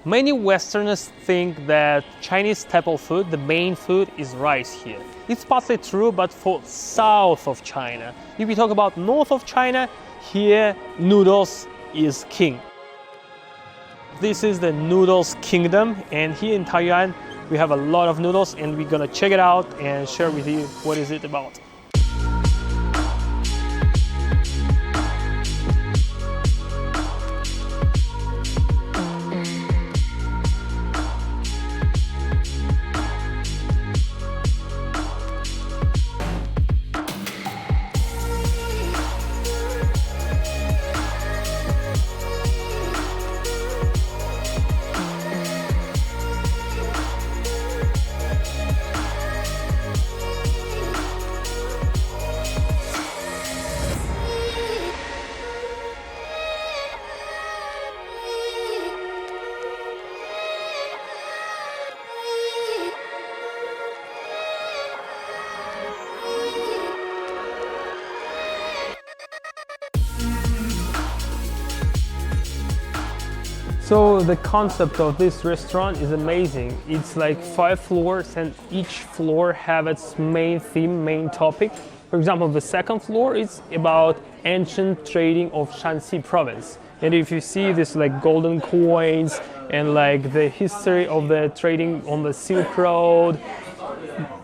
Many Westerners think that Chinese staple food, the main food, is rice here. It's partly true, but for south of China. If we talk about north of China, here noodles is king. This is the noodles kingdom, and here in Taiyuan, we have a lot of noodles, and we're gonna check it out and share with you what is it about. So the concept of this restaurant is amazing. It's like 5 floors and each floor have its main theme, main topic. For example, the second floor is about ancient trading of Shanxi province. And if you see this like golden coins and like the history of the trading on the Silk Road,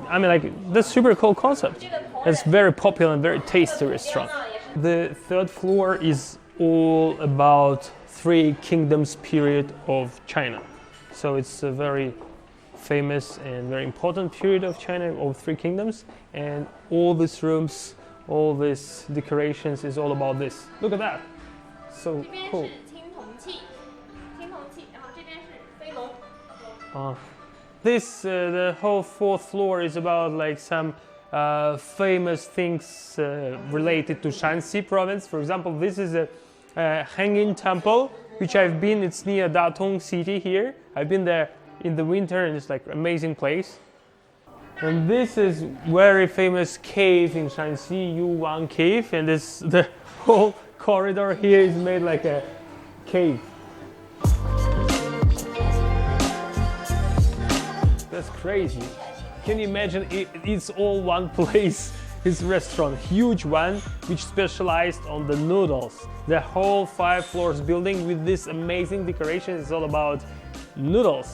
I mean like that's super cool concept. It's very popular and very tasty restaurant. The third floor is all about Three Kingdoms period of China. So it's a very famous and very important period of China of Three Kingdoms, and all these rooms, all these decorations is all about this. Look at that, so cool. This the whole fourth floor is about like some famous things related to Shanxi province. For example, this is a Hanging Temple, which I've been. It's near Datong city here. I've been there in the winter, and it's like amazing place. And this is very famous cave in Shanxi, Yuan Cave, and this the whole corridor here is made like a cave. That's crazy. Can you imagine? It's all one place. It's a restaurant, huge one, which specialized on the noodles. The whole 5 floors building with this amazing decoration is all about noodles.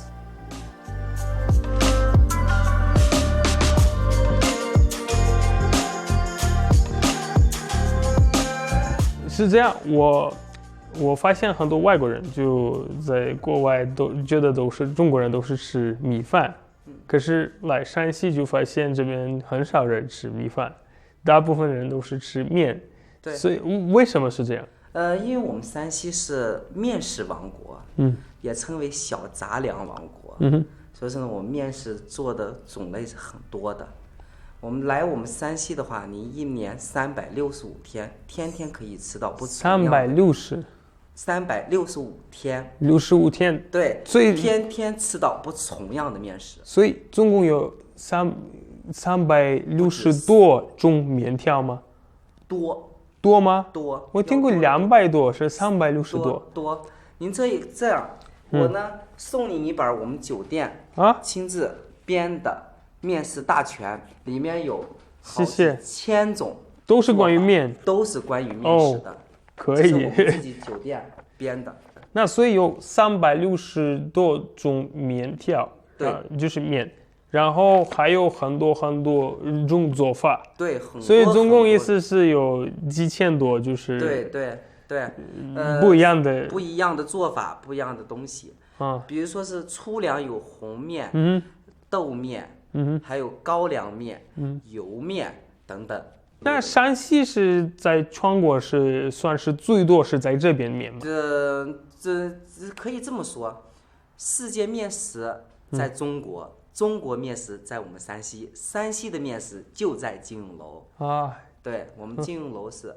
是这样，我发现很多外国人就在国外都觉得都是中国人都是吃米饭。可是来山西就发现这边很少人吃米饭，大部分人都是吃面。对，所以为什么是这样？因为我们山西是面食王国，也称为小杂粮王国，所以说呢，我们面食做的种类是很多的。我们山西的话，你一年365天，天天可以吃到不同样的。365天，65天，对，所以天天吃到不重样的面食。所以总共有360多种面条吗？多吗？多。我听过200多，是360多。多。您这样，我呢送你一本我们酒店亲自编的面食大全，里面有好几千种，都是关于面，都是关于面食的。可以，这是我们自己酒店编的。那所以有360多种面条，对，就是面，然后还有很多种做法，对，很多。所以总共意思是有几千多，就是对，不一样的做法，不一样的东西。比如说是粗粮有红面、豆面，还有高粱面、油面等等。那山西是在全国是算是最多是在这边面吗？这可以这么说，世界面食在中国，中国面食在我们山西，山西的面食就在金永楼啊。对，我们金永楼是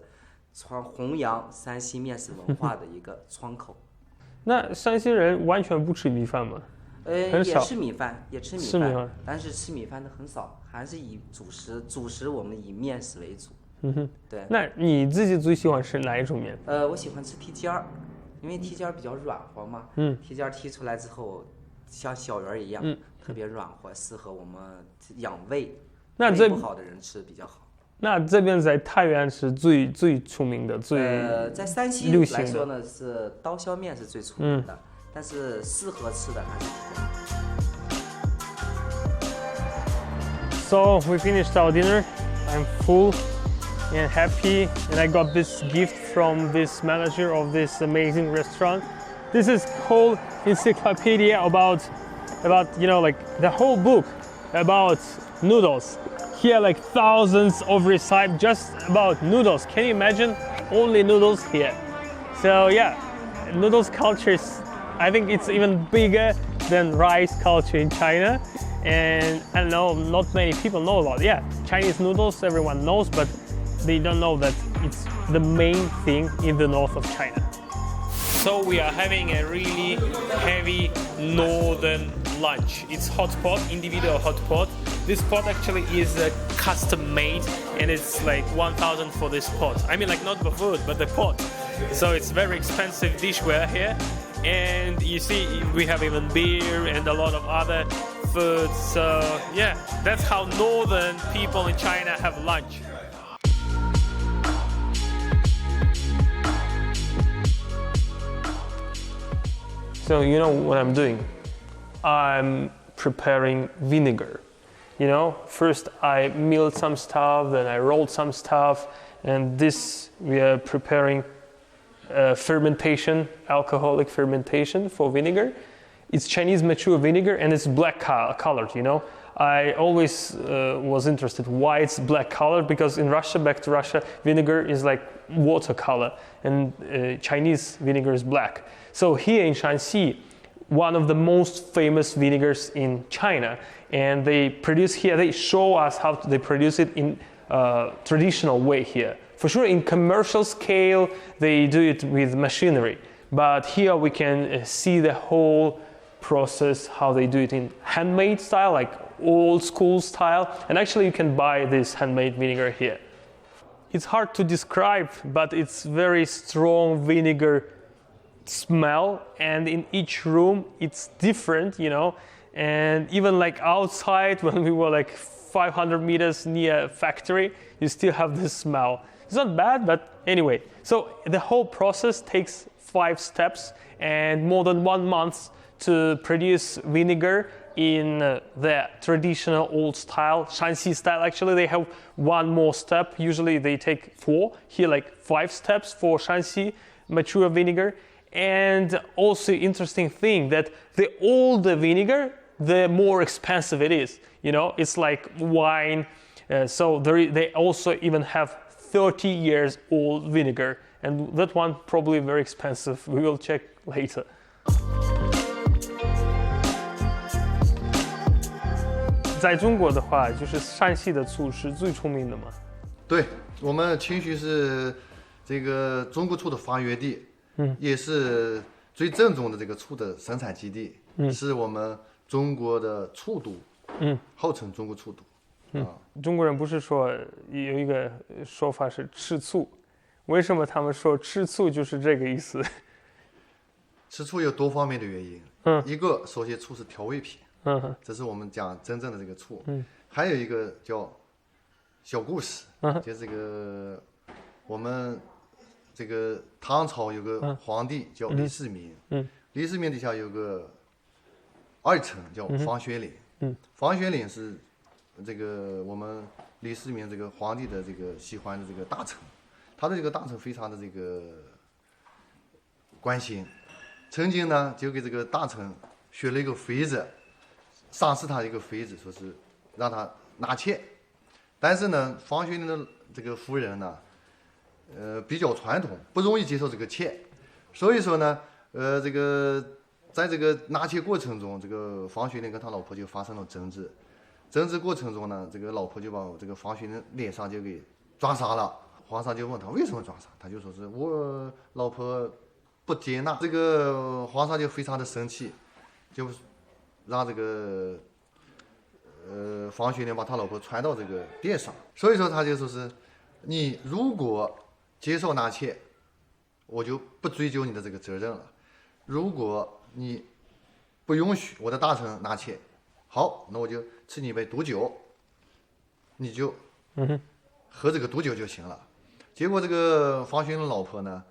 弘扬山西面食文化的一个窗口。那山西人完全不吃米饭吗？也吃米饭，但是吃米饭的很少，还是以主食我们以面食为主。对。那你自己最喜欢吃哪一种面？我喜欢吃蹄尖儿。因为蹄尖比较软和嘛，蹄尖踢出来之后像小圆一样，特别软和，适合我们养胃。那胃不好的人吃比较好。那这边在太原是最出名的，在山西来说呢，是刀削面是最出名的，但是适合吃的还是蹄尖。So we finished our dinner. I'm full and happy, and I got this gift from this manager of this amazing restaurant. This is whole encyclopedia about like the whole book about noodles. Here like thousands of recipes just about noodles. Can you imagine? Only noodles here. So yeah, noodles culture is, I think it's even bigger than rice culture in China. And I don't know, not many people know about it. Yeah, Chinese noodles everyone knows, but they don't know that it's the main thing in the north of China. So we are having a really heavy northern lunch. It's hot pot, individual hot pot. This pot actually is custom made, and it's like 1,000 for this pot. I mean, like not the food, but the pot. So it's very expensive dishware here. And you see, we have even beer and a lot of other food. So yeah, that's how northern people in China have lunch. So you know what I'm doing? I'm preparing vinegar. You know, first I milled some stuff, then I rolled some stuff, and this we are preparing fermentation, alcoholic fermentation for vinegar. It's Chinese mature vinegar and it's black colored, you know. I always was interested why it's black colored, because in Russia, back to Russia, vinegar is like watercolor and Chinese vinegar is black. So here in Shanxi, one of the most famous vinegars in China, and they produce here, they show us how they produce it in traditional way here. For sure, in commercial scale, they do it with machinery. But here we can see the whole process, how they do it in handmade style, like old school style. And actually, you can buy this handmade vinegar here. It's hard to describe, but it's very strong vinegar smell. And in each room, it's different, you know. And even like outside, when we were like 500 meters near a factory, you still have this smell. It's not bad, but anyway. So the whole process takes 5 steps and more than 1 month to produce vinegar in the traditional old style, Shanxi style. Actually, they have 1 more step. Usually they take 4. Here, like 5 steps for Shanxi mature vinegar. And also interesting thing that the older vinegar, the more expensive it is. You know, it's like wine. So they also even have 30 years old vinegar, and that one probably very expensive. We will check later. 在中国的话，就是山西的醋是最出名的嘛。对，我们清徐是这个中国醋的发源地，也是最正宗的这个醋的生产基地，是我们中国的醋都，号称中国醋都。中国人不是说有一个说法是吃醋，为什么他们说吃醋就是这个意思？吃醋有多方面的原因，一个首先醋是调味品，这是我们讲真正的这个醋，还有一个叫小故事，就这个我们这个唐朝有个皇帝叫李世民，李世民底下有个二臣叫房玄龄，房玄龄是这个我们李世民这个皇帝的这个喜欢的这个大臣，他的这个大臣非常的这个关心，曾经呢就给这个大臣学了一个妃子，赏赐他一个妃子，说是让他纳妾，但是呢房玄龄的这个夫人呢，比较传统，不容易接受这个妾，所以说呢，这个在这个纳妾过程中，这个房玄龄跟他老婆就发生了争执。争执过程中呢，这个老婆就把这个房玄龄脸上就给抓杀了。皇上就问他为什么抓杀，他就说是我老婆不接纳。这个皇上就非常的生气，就让这个房玄龄把他老婆传到这个殿上。所以说他就说是，你如果接受纳妾，我就不追究你的这个责任了。如果你不允许我的大臣拿钱，好，那我就赐你一杯毒酒，你就喝这个毒酒就行了。结果这个方勋的老婆呢，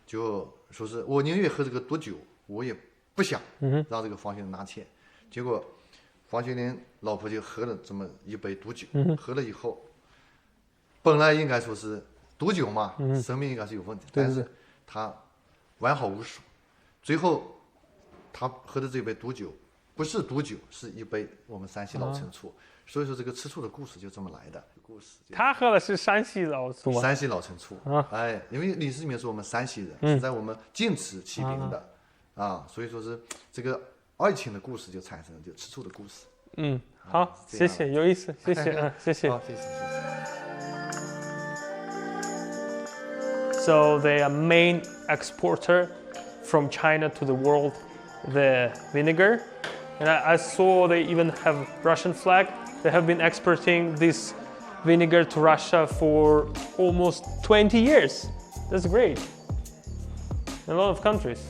就说是我宁愿喝这个毒酒，我也不想让这个方勋拿钱。结果方勋的老婆就喝了这么一杯毒酒，喝了以后，本来应该说是毒酒嘛，生命应该是有问题，但是他完好无损。最后他喝的这杯毒酒不是毒酒，是一杯我们山西老陈醋。所以说这个吃醋的故事就这么来的。故事他喝的是山西老醋吗？山西老陈醋哎，因为历史里面说我们山西人是在我们晋祠起兵的所以说是这个爱情的故事就产生了，就吃醋的故事。好，谢谢，有意思，谢谢，谢谢。好，谢谢。So they are main exporter from China to the world, the vinegar. And I saw they even have Russian flag. They have been exporting this vinegar to Russia for almost 20 years. That's great. In a lot of countries.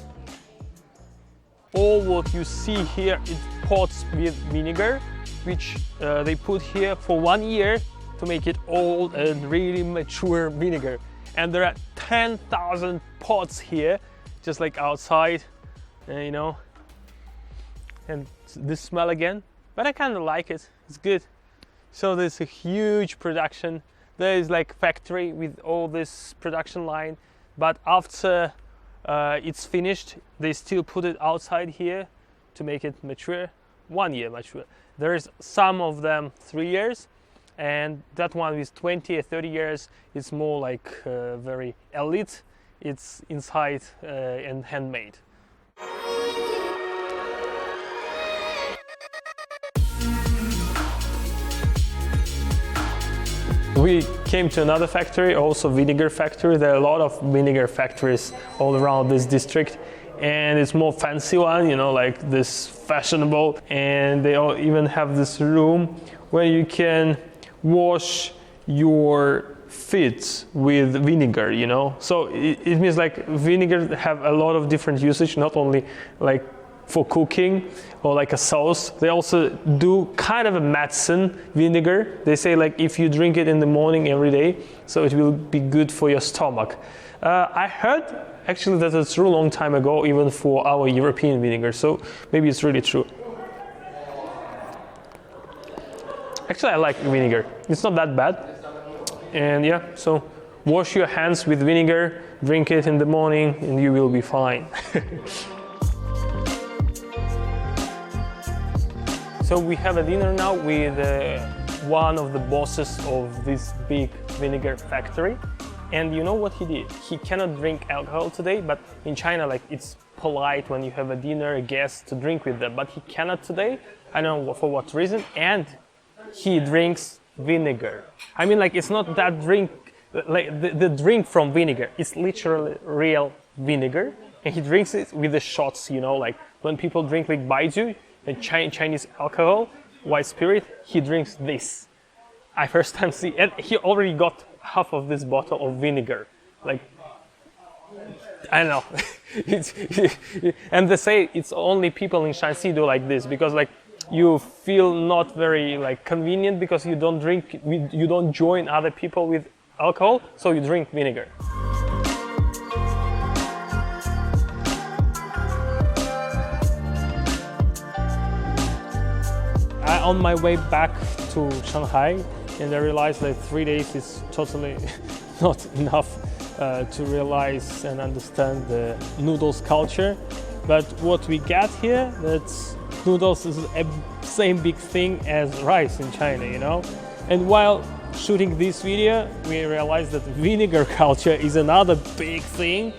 All what you see here is pots with vinegar, which they put here for 1 year to make it old and really mature vinegar. And there are 10,000 pots here, just like outside, you know. And this smell again, but I kind of like it. It's good. So there's a huge production. There is like factory with all this production line, but after it's finished, they still put it outside here to make it mature. 1 year mature. There is some of them 3 years, and that one with 20 or 30 years, it's more like very elite. It's inside and handmade. We came to another factory, also vinegar factory. There are a lot of vinegar factories all around this district, and it's more fancy one, you know, like this fashionable. And they all even have this room where you can wash your feet with vinegar, you know. So it means like vinegar have a lot of different usage, not only like for cooking or like a sauce. They also do kind of a medicine vinegar. They say like if you drink it in the morning every day, so it will be good for your stomach. I heard actually that it's true a long time ago, even for our European vinegar, so maybe it's really true. Actually, I like vinegar. It's not that bad. And yeah, so wash your hands with vinegar, drink it in the morning, and you will be fine. So we have a dinner now with one of the bosses of this big vinegar factory. And you know what he did? He cannot drink alcohol today, but in China, like it's polite when you have a dinner, a guest to drink with them, but he cannot today. I don't know for what reason. And he drinks vinegar. I mean, like it's not that drink, like the drink from vinegar. It's literally real vinegar. And he drinks it with the shots, you know, like when people drink like baijiu, the Chinese alcohol, white spirit, he drinks this. I first time see, and he already got half of this bottle of vinegar. Like, I don't know. And they say it's only people in Shanxi do like this because like you feel not very like convenient because you don't drink, you don't join other people with alcohol, so you drink vinegar. On my way back to Shanghai, and I realized that 3 days is totally not enough to realize and understand the noodles culture. But what we got here, that's noodles is a same big thing as rice in China, you know. And while shooting this video, we realized that vinegar culture is another big thing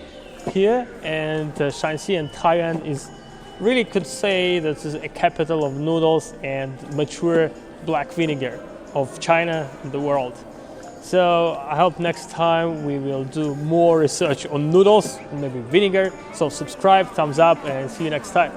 here, and Shanxi and Taiyuan is really could say that this is a capital of noodles and mature black vinegar of China and the world. So I hope next time we will do more research on noodles, maybe vinegar. So subscribe, thumbs up, and see you next time.